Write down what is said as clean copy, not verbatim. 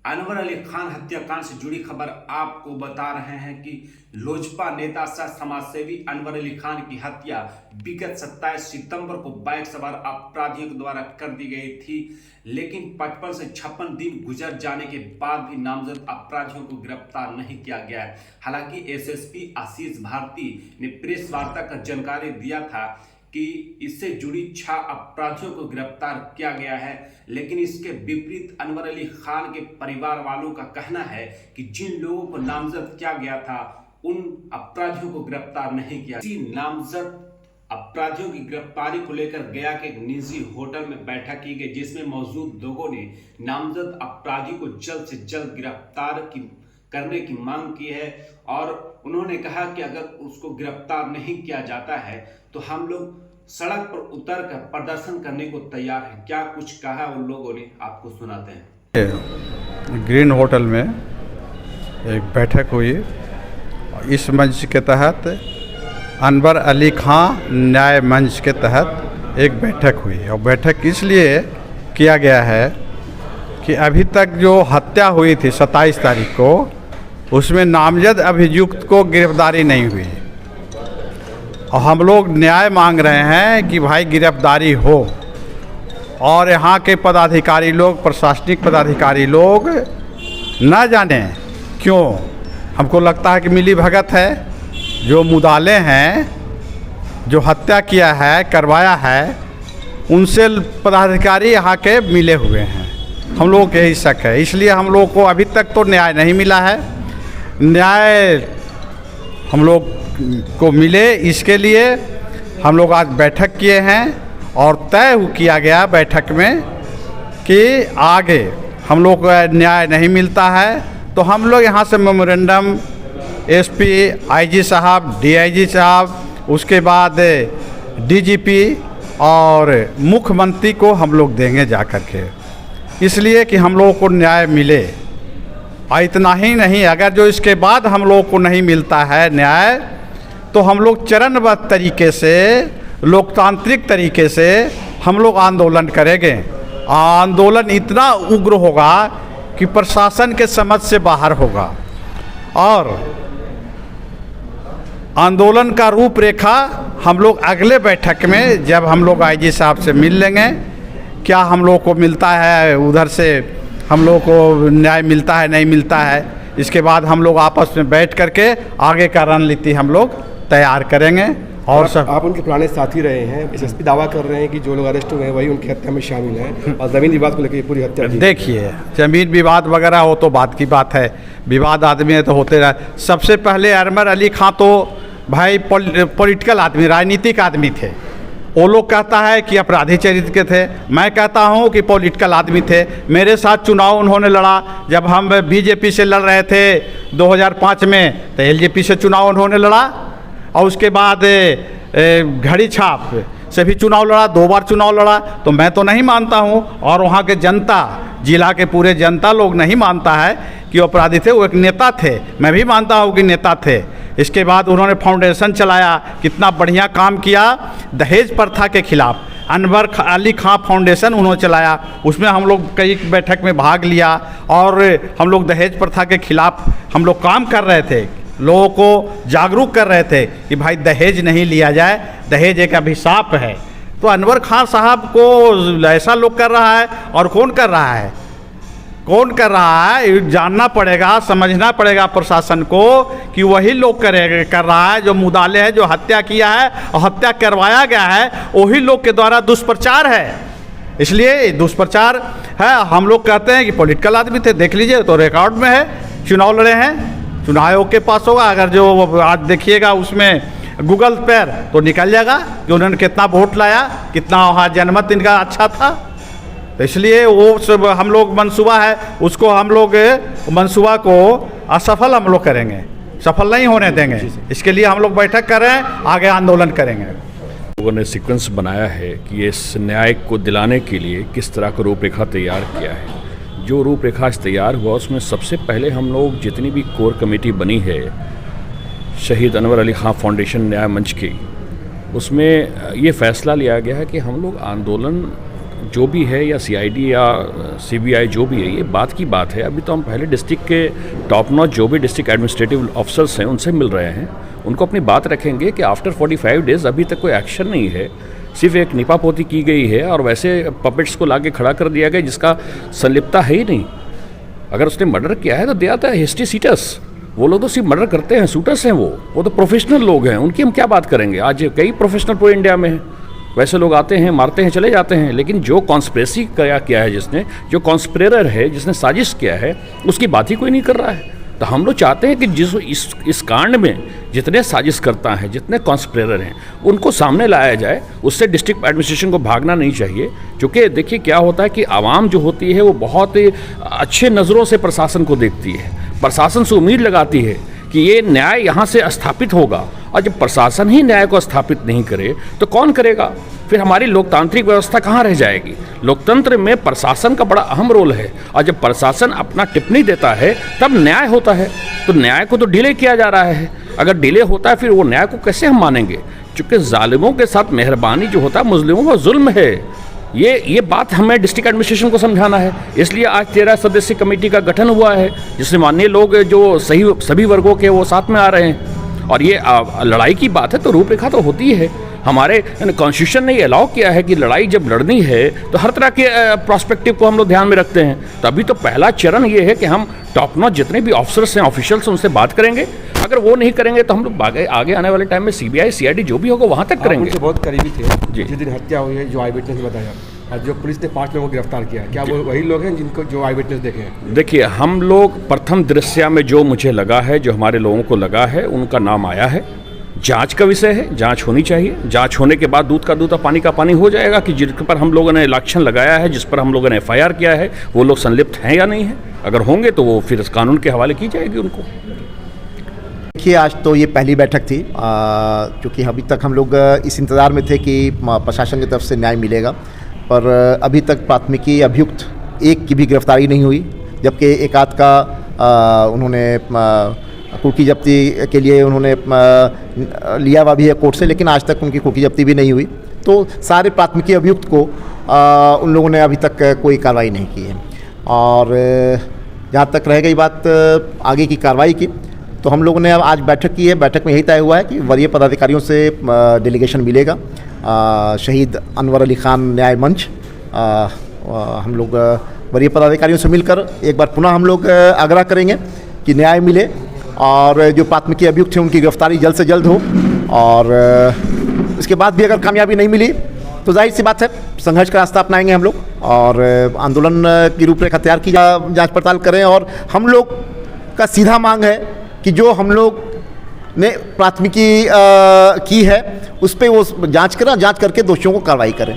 अनवर अली खान हत्याकांड से जुड़ी खबर आपको बता रहे हैं कि लोजपा नेता सह समाजसेवी अनवर अली खान की हत्या विगत 27 सितंबर को बाइक सवार अपराधियों के द्वारा कर दी गई थी, लेकिन 55 से 56 दिन गुजर जाने के बाद भी नामजद अपराधियों को गिरफ्तार नहीं किया गया है। हालांकि एसएसपी आशीष भारती ने प्रेस वार्ता कर जानकारी दिया था कि इससे जुड़ी 6 अपराधियों को गिरफ्तार किया गया है, लेकिन इसके विपरीत अनवर अली खान के परिवार वालों का कहना है कि जिन लोगों को नामजद किया गया था उन अपराधियों को गिरफ्तार नहीं किया। इसी नामजद अपराधियों की गिरफ्तारी को लेकर गया के एक निजी होटल में बैठक की गई, जिसमें मौजूद लोगों ने नामजद अपराधी को जल्द से जल्द गिरफ्तार करने की मांग की है और उन्होंने कहा कि अगर उसको गिरफ्तार नहीं किया जाता है तो हम लोग सड़क पर उतर कर प्रदर्शन करने को तैयार हैं। क्या कुछ कहा उन लोगों ने, आपको सुनाते हैं। ग्रीन होटल में एक बैठक हुई। इस मंच के तहत अनवर अली खान न्याय मंच के तहत एक बैठक हुई और बैठक इसलिए किया गया है कि अभी तक जो हत्या हुई थी 27 तारीख को, उसमें नामजद अभियुक्त को गिरफ्तारी नहीं हुई और हम लोग न्याय मांग रहे हैं कि भाई गिरफ्तारी हो और यहाँ के पदाधिकारी लोग, प्रशासनिक पदाधिकारी लोग न जाने क्यों, हमको लगता है कि मिली भगत है, जो मुदाले हैं, जो हत्या किया है, करवाया है, उनसे पदाधिकारी यहाँ के मिले हुए हैं। हम लोगों के यही शक है, इसलिए हम लोग को अभी तक तो न्याय नहीं मिला है। न्याय हम लोग को मिले, इसके लिए हम लोग आज बैठक किए हैं और तय किया गया बैठक में कि आगे हम लोग को न्याय नहीं मिलता है तो हम लोग यहाँ से मेमोरेंडम एसपी, आईजी साहब, डीआईजी साहब, उसके बाद डीजीपी और मुख्यमंत्री को हम लोग देंगे जा कर के, इसलिए कि हम लोगों को न्याय मिले। इतना ही नहीं, अगर जो इसके बाद हम लोगों को नहीं मिलता है न्याय तो हम लोग चरणबद्ध तरीके से, लोकतांत्रिक तरीके से हम लोग आंदोलन करेंगे। आंदोलन इतना उग्र होगा कि प्रशासन के समझ से बाहर होगा और आंदोलन का रूपरेखा हम लोग अगले बैठक में जब हम लोग आईजी साहब से मिल लेंगे, क्या हम लोग को मिलता है, उधर से हम लोग को न्याय मिलता है नहीं मिलता है, इसके बाद हम लोग आपस में बैठ करके आगे का रणनीति हम लोग तैयार करेंगे। और सब आप उनके पुराने साथी रहे हैं, एसएसपी दावा कर रहे हैं कि जो लोग अरेस्ट हुए हैं वही उनकी हत्या में शामिल हैं और ज़मीन विवाद को लेकर पूरी हत्या। देखिए, ज़मीन विवाद वगैरह हो तो बात की बात है, विवाद आदमी है तो होते रहे। सबसे पहले अनवर अली खान तो भाई पॉलिटिकल आदमी, राजनीतिक आदमी थे। वो लोग कहता है कि अपराधी चरित्र के थे, मैं कहता हूँ कि पॉलिटिकल आदमी थे। मेरे साथ चुनाव उन्होंने लड़ा, जब हम बीजेपी से लड़ रहे थे 2005 में तो एलजेपी से चुनाव उन्होंने लड़ा और उसके बाद घड़ी छाप से भी चुनाव लड़ा, 2 बार चुनाव लड़ा। तो मैं तो नहीं मानता हूँ और वहाँ के जनता, जिला के पूरे जनता लोग नहीं मानता है कि वो अपराधी थे, वो एक नेता थे। मैं भी मानता हूँ कि नेता थे। इसके बाद उन्होंने फाउंडेशन चलाया, कितना बढ़िया काम किया दहेज प्रथा के खिलाफ। अनवर अली खान फाउंडेशन उन्होंने चलाया, उसमें हम लोग कई बैठक में भाग लिया और हम लोग दहेज प्रथा के खिलाफ हम लोग काम कर रहे थे, लोगों को जागरूक कर रहे थे कि भाई दहेज नहीं लिया जाए, दहेज एक अभिशाप है। तो अनवर खान साहब को ऐसा लोग कर रहा है और कौन कर रहा है, कौन कर रहा है, जानना पड़ेगा, समझना पड़ेगा प्रशासन को कि वही लोग कर रहा है जो मुदाले है, जो हत्या किया है और हत्या करवाया गया है, वही लोग के द्वारा दुष्प्रचार है। इसलिए दुष्प्रचार है। हम लोग कहते हैं कि पॉलिटिकल आदमी थे, देख लीजिए तो रिकॉर्ड में है, चुनाव लड़े हैं, चुनाव आयोग के पास होगा। अगर जो आज देखिएगा उसमें गूगल पर तो निकल जाएगा कि उन्होंने कितना वोट लाया, कितना वहाँ जनमत इनका अच्छा था। तो इसलिए वो सब हम लोग मंसूबा है, उसको हम लोग मंसूबा को असफल हम लोग करेंगे, सफल नहीं होने देंगे। इसके लिए हम लोग बैठक कर रहे हैं, आगे आंदोलन करेंगे। लोगों ने सीक्वेंस बनाया है कि इस न्याय को दिलाने के लिए किस तरह का रूपरेखा तैयार किया है। जो रूपरेखा तैयार हुआ उसमें सबसे पहले हम लोग जितनी भी कोर कमेटी बनी है शहीद अनवर अली खान फाउंडेशन न्याय मंच की, उसमें ये फैसला लिया गया है कि हम लोग आंदोलन जो भी है या सीआईडी या सीबीआई जो भी है, ये बात की बात है। अभी तो हम पहले डिस्ट्रिक्ट के टॉप नॉच जो भी डिस्ट्रिक्ट एडमिनिस्ट्रेटिव ऑफिसर्स हैं उनसे मिल रहे हैं, उनको अपनी बात रखेंगे कि आफ्टर 45 डेज़ अभी तक कोई एक्शन नहीं है, सिर्फ एक निपापोती की गई है और वैसे पपेट्स को लाके खड़ा कर दिया गया जिसका संलिप्तता है ही नहीं। अगर उसने मर्डर किया है तो दे आता है हिस्ट्री सीटर्स, वो लोग तो सिर्फ मर्डर करते हैं, शूटर्स हैं वो तो प्रोफेशनल लोग हैं, उनकी हम क्या बात करेंगे। आज कई प्रोफेशनल पूरे इंडिया में हैं, वैसे लोग आते हैं, मारते हैं, चले जाते हैं, लेकिन जो कॉन्स्पिरेसी किया है, जिसने जो कॉन्स्पिरेटर है, जिसने साजिश किया है, उसकी बात ही कोई नहीं कर रहा है। तो हम लोग चाहते हैं कि जिस इस कांड में जितने साजिश करता हैं, जितने कॉन्स्पिरेटर हैं, उनको सामने लाया जाए। उससे डिस्ट्रिक्ट एडमिनिस्ट्रेशन को भागना नहीं चाहिए, क्योंकि देखिए क्या होता है कि आवाम जो होती है वो बहुत अच्छे नज़रों से प्रशासन को देखती है, प्रशासन से उम्मीद लगाती है कि ये न्याय यहाँ से स्थापित होगा, और जब प्रशासन ही न्याय को स्थापित नहीं करे तो कौन करेगा? फिर हमारी लोकतांत्रिक व्यवस्था कहाँ रह जाएगी? लोकतंत्र में प्रशासन का बड़ा अहम रोल है, और जब प्रशासन अपना टिप्पणी देता है तब न्याय होता है। तो न्याय को तो डिले किया जा रहा है, अगर डिले होता है फिर वो न्याय को कैसे हम मानेंगे? क्योंकि जालिमों के साथ मेहरबानी जो होता है, मुस्लिमों का जुल्म है। ये बात हमें डिस्ट्रिक्ट एडमिनिस्ट्रेशन को समझाना है। इसलिए आज 13 सदस्यीय कमेटी का गठन हुआ है, जिसमें माननीय लोग जो सभी वर्गों के वो साथ में आ रहे हैं। और ये लड़ाई की बात है तो रूपरेखा तो होती है। हमारे कॉन्स्टिट्यूशन ने ये अलाउ किया है कि लड़ाई जब लड़नी है तो हर तरह के प्रोस्पेक्टिव को हम लोग ध्यान में रखते हैं। तो अभी तो पहला चरण ये है कि हम टॉप नॉच जितने भी ऑफिसर्स हैं, ऑफिशियल्स हैं, उनसे बात करेंगे। अगर वो नहीं करेंगे तो हम लोग आगे आने वाले टाइम में सीबीआई सीआईडी जो भी होगा वहाँ तक करेंगे। उनसे बहुत करीबी थे जी। जिस दिन हत्या हुई है, जो आई विटनेस ने बताया, और जो पुलिस ने 5 लोगों को गिरफ्तार किया, क्या वो वही लोग हैं जिनको जो आई विटनेस देखे हैं? देखिए, हम लोग प्रथम दृश्य में जो मुझे लगा है, जो हमारे लोगों को लगा है, उनका नाम आया है। जांच का विषय है, जांच होनी चाहिए। जांच होने के बाद दूध का दूध और पानी का पानी हो जाएगा कि जिन पर हम लोगों ने लक्षण लगाया है, जिस पर हम लोगों ने एफआईआर किया है, वो लोग संलिप्त हैं या नहीं है। अगर होंगे तो वो फिर कानून के हवाले की जाएगी उनको। देखिए, आज तो ये पहली बैठक थी, क्योंकि अभी तक हम लोग इस इंतज़ार में थे कि प्रशासन की तरफ से न्याय मिलेगा, पर अभी तक प्राथमिकी अभियुक्त एक की भी गिरफ्तारी नहीं हुई, जबकि एक आध का उन्होंने कुर्की जब्ती के लिए उन्होंने लिया हुआ भी है कोर्ट से, लेकिन आज तक उनकी कुर्की जब्ती भी नहीं हुई। तो सारे प्राथमिकी अभियुक्त को उन लोगों ने अभी तक कोई कार्रवाई नहीं की है। और जहाँ तक रह गई बात आगे की कार्रवाई की, तो हम लोगों ने अब आज बैठक की है। बैठक में यही तय हुआ है कि वरीय पदाधिकारियों से डेलीगेशन मिलेगा। शहीद अनवर अली खान न्याय मंच, हम लोग वरीय पदाधिकारियों से मिलकर एक बार पुनः हम लोग आग्रह करेंगे कि न्याय मिले, और जो प्राथमिकी अभियुक्त हैं उनकी गिरफ्तारी जल्द से जल्द हो। और इसके बाद भी अगर कामयाबी नहीं मिली तो जाहिर सी बात है संघर्ष का रास्ता अपनाएंगे हम लोग, और आंदोलन की रूपरेखा तैयार की जांच पड़ताल करें। और हम लोग का सीधा मांग है कि जो हम लोग ने प्राथमिकी की है उस पर वो जांच करके दोषियों को कार्रवाई करें।